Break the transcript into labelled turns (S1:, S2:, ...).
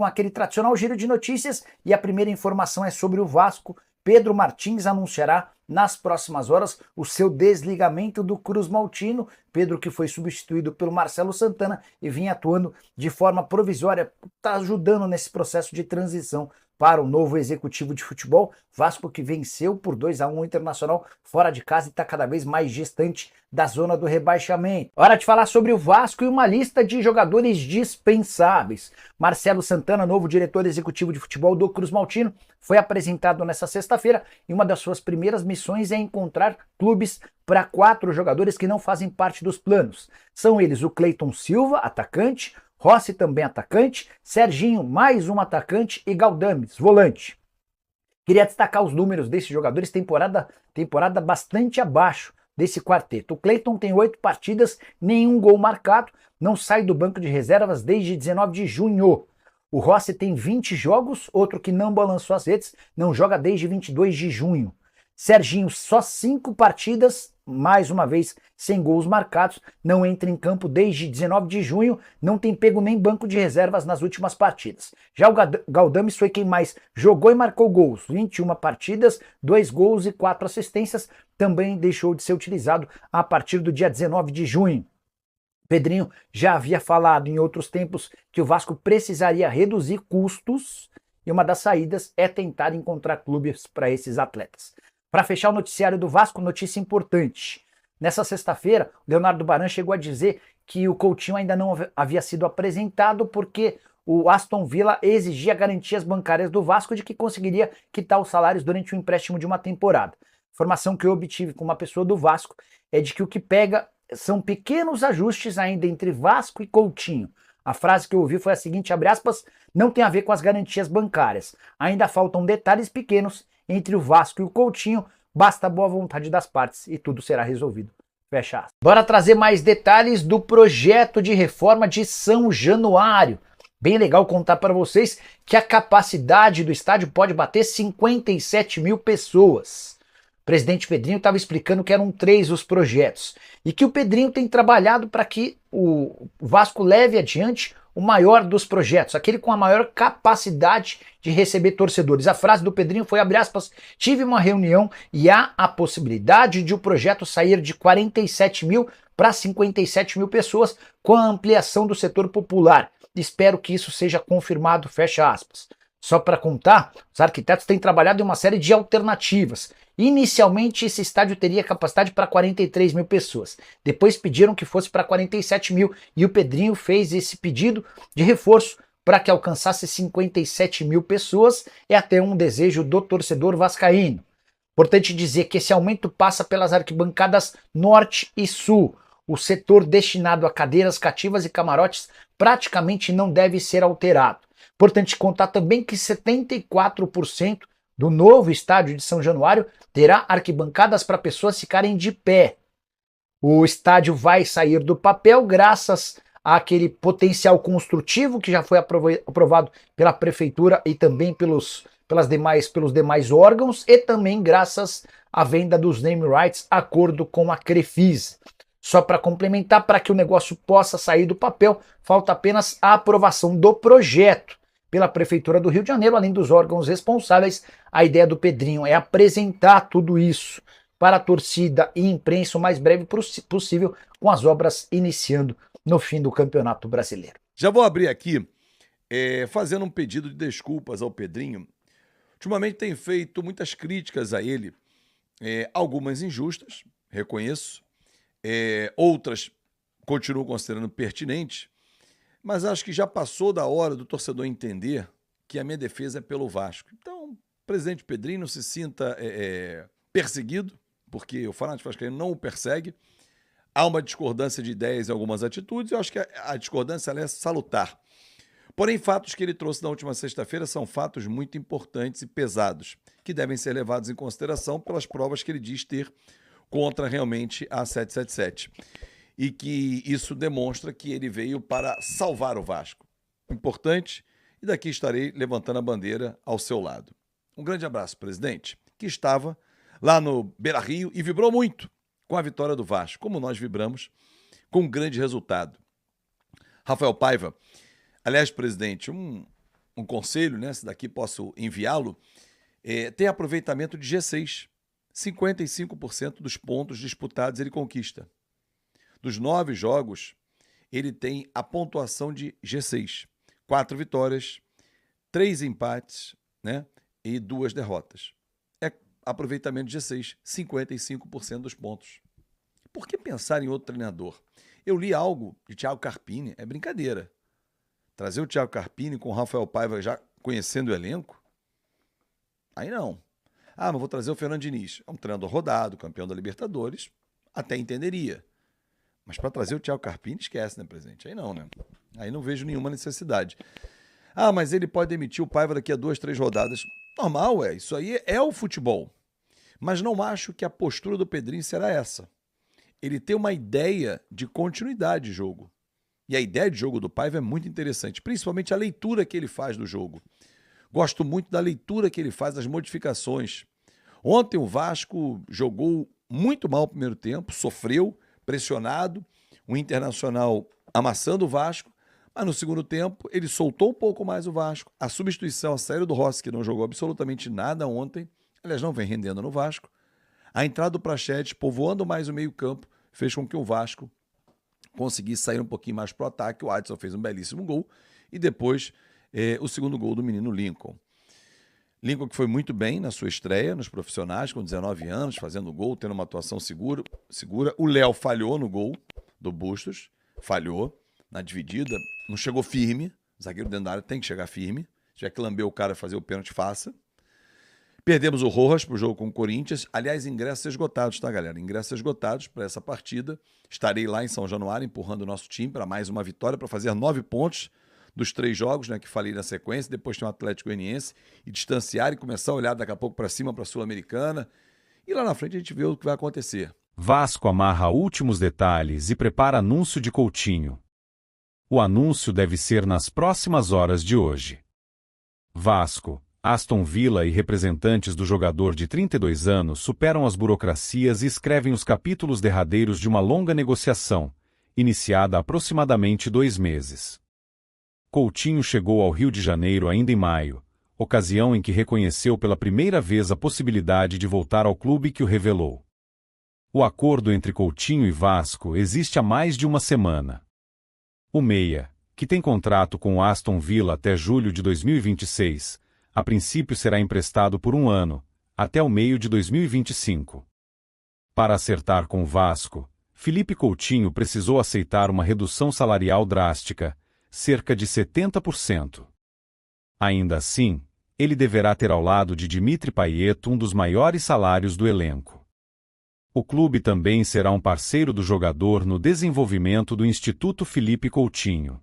S1: com aquele tradicional giro de notícias e a primeira informação é sobre o Vasco. Pedro Martins anunciará nas próximas horas o seu desligamento do Cruz Maltino. Pedro, que foi substituído pelo Marcelo Santana e vinha atuando de forma provisória, está ajudando nesse processo de transição para o novo executivo de futebol. Vasco que venceu por 2-1 o Internacional fora de casa e está cada vez mais distante da zona do rebaixamento. Hora de falar sobre o Vasco e uma lista de jogadores dispensáveis. Marcelo Santana, novo diretor executivo de futebol do Cruz Maltino, foi apresentado nesta sexta-feira e uma das suas primeiras missões é encontrar clubes para 4 jogadores que não fazem parte dos planos. São eles o Cleiton Silva, atacante, Rossi também atacante, Serginho mais um atacante e Galdames, volante. Queria destacar os números desses jogadores, temporada bastante abaixo desse quarteto. O Cleiton tem 8 partidas, nenhum gol marcado, não sai do banco de reservas desde 19 de junho. O Rossi tem 20 jogos, outro que não balançou as redes, não joga desde 22 de junho. Serginho, só 5 partidas, mais uma vez sem gols marcados, não entra em campo desde 19 de junho, não tem pego nem banco de reservas nas últimas partidas. Já o Galdames foi quem mais jogou e marcou gols, 21 partidas, 2 gols e 4 assistências, também deixou de ser utilizado a partir do dia 19 de junho. Pedrinho já havia falado em outros tempos que o Vasco precisaria reduzir custos e uma das saídas é tentar encontrar clubes para esses atletas. Para fechar o noticiário do Vasco, notícia importante. Nessa sexta-feira, o Leonardo Baran chegou a dizer que o Coutinho ainda não havia sido apresentado porque o Aston Villa exigia garantias bancárias do Vasco de que conseguiria quitar os salários durante o empréstimo de uma temporada. Informação que eu obtive com uma pessoa do Vasco é de que o que pega são pequenos ajustes ainda entre Vasco e Coutinho. A frase que eu ouvi foi a seguinte, abre aspas, não tem a ver com as garantias bancárias. Ainda faltam detalhes pequenos entre o Vasco e o Coutinho, basta a boa vontade das partes e tudo será resolvido. Fecha aspas. Bora trazer mais detalhes do projeto de reforma de São Januário. Bem legal contar para vocês que a capacidade do estádio pode bater 57 mil pessoas. O presidente Pedrinho estava explicando que eram 3 os projetos e que o Pedrinho tem trabalhado para que o Vasco leve adiante o maior dos projetos, aquele com a maior capacidade de receber torcedores. A frase do Pedrinho foi, abre aspas, tive uma reunião e há a possibilidade de o projeto sair de 47 mil para 57 mil pessoas com a ampliação do setor popular. Espero que isso seja confirmado, fecha aspas. Só para contar, os arquitetos têm trabalhado em uma série de alternativas. Inicialmente, esse estádio teria capacidade para 43 mil pessoas. Depois pediram que fosse para 47 mil e o Pedrinho fez esse pedido de reforço para que alcançasse 57 mil pessoas. É até um desejo do torcedor vascaíno. Importante dizer que esse aumento passa pelas arquibancadas norte e sul. O setor destinado a cadeiras cativas e camarotes praticamente não deve ser alterado. Importante contar também que 74% do novo estádio de São Januário terá arquibancadas para pessoas ficarem de pé. O estádio vai sair do papel graças àquele potencial construtivo que já foi aprovado pela prefeitura e também pelos demais órgãos e também graças à venda dos name rights, acordo com a Crefisa. Só para complementar, para que o negócio possa sair do papel, falta apenas a aprovação do projeto pela Prefeitura do Rio de Janeiro, além dos órgãos responsáveis. A ideia do Pedrinho é apresentar tudo isso para a torcida e imprensa o mais breve possível, com as obras iniciando no fim do Campeonato Brasileiro.
S2: Já vou abrir aqui, fazendo um pedido de desculpas ao Pedrinho. Ultimamente tem feito muitas críticas a ele, algumas injustas, reconheço, outras continuo considerando pertinentes, mas acho que já passou da hora do torcedor entender que a minha defesa é pelo Vasco. Então, presidente Pedrinho, não se sinta perseguido, porque o fanático vascaíno não o persegue. Há uma discordância de ideias em algumas atitudes, eu acho que a discordância ela é salutar. Porém, fatos que ele trouxe na última sexta-feira são fatos muito importantes e pesados, que devem ser levados em consideração pelas provas que ele diz ter contra realmente a 777. E que isso demonstra que ele veio para salvar o Vasco. Importante, e daqui estarei levantando a bandeira ao seu lado. Um grande abraço, presidente, que estava lá no Beira-Rio e vibrou muito com a vitória do Vasco, como nós vibramos com um grande resultado. Rafael Paiva, aliás, presidente, um um conselho, né? Se daqui posso enviá-lo, tem aproveitamento de G6. 55% dos pontos disputados ele conquista. Dos 9 jogos, ele tem a pontuação de G6. 4 vitórias, 3 empates, né? E 2 derrotas. É aproveitamento de G6, 55% dos pontos. Por que pensar em outro treinador? Eu li algo de Thiago Carpini, é brincadeira. Trazer o Thiago Carpini com o Rafael Paiva já conhecendo o elenco? Aí não. Mas vou trazer o Fernando Diniz. É um treinador rodado, campeão da Libertadores, até entenderia. Mas para trazer o Thiago Carpini, esquece, né, presidente? Aí não, né? Aí não vejo nenhuma necessidade. Mas ele pode demitir o Paiva daqui a 2, 3 rodadas. Normal, isso aí é o futebol. Mas não acho que a postura do Pedrinho será essa. Ele tem uma ideia de continuidade de jogo. E a ideia de jogo do Paiva é muito interessante, principalmente a leitura que ele faz do jogo. Gosto muito da leitura que ele faz, das modificações. Ontem o Vasco jogou muito mal no primeiro tempo, sofreu, pressionado, o Internacional amassando o Vasco, mas no segundo tempo ele soltou um pouco mais o Vasco. A substituição, a saída do Rossi, que não jogou absolutamente nada ontem, aliás, não vem rendendo no Vasco. A entrada do Praxedes, povoando mais o meio-campo, fez com que o Vasco conseguisse sair um pouquinho mais para o ataque. O Adson fez um belíssimo gol e depois o segundo gol do menino Lincoln. Lincoln que foi muito bem na sua estreia nos profissionais, com 19 anos, fazendo gol, tendo uma atuação segura. O Léo falhou no gol do Bustos, falhou na dividida, não chegou firme. O zagueiro dentro da área tem que chegar firme. Se tiver que lamber o cara, fazer o pênalti, faça. Perdemos o Rojas para o jogo com o Corinthians. Aliás, ingressos esgotados, tá, galera? Ingressos esgotados para essa partida. Estarei lá em São Januário empurrando o nosso time para mais uma vitória, para fazer 9 pontos dos 3 jogos, né, que falei na sequência. Depois tem o Atlético Goianiense e distanciar e começar a olhar daqui a pouco para cima, para a Sul-Americana. E lá na frente a gente vê o que vai acontecer.
S3: Vasco amarra últimos detalhes e prepara anúncio de Coutinho. O anúncio deve ser nas próximas horas de hoje. Vasco, Aston Villa e representantes do jogador de 32 anos superam as burocracias e escrevem os capítulos derradeiros de uma longa negociação, iniciada há aproximadamente 2 meses. Coutinho chegou ao Rio de Janeiro ainda em maio, ocasião em que reconheceu pela primeira vez a possibilidade de voltar ao clube que o revelou. O acordo entre Coutinho e Vasco existe há mais de uma semana. O meia, que tem contrato com o Aston Villa até julho de 2026, a princípio será emprestado por 1 ano, até o meio de 2025. Para acertar com o Vasco, Felipe Coutinho precisou aceitar uma redução salarial drástica, cerca de 70%. Ainda assim, ele deverá ter ao lado de Dimitri Payet um dos maiores salários do elenco. O clube também será um parceiro do jogador no desenvolvimento do Instituto Felipe Coutinho.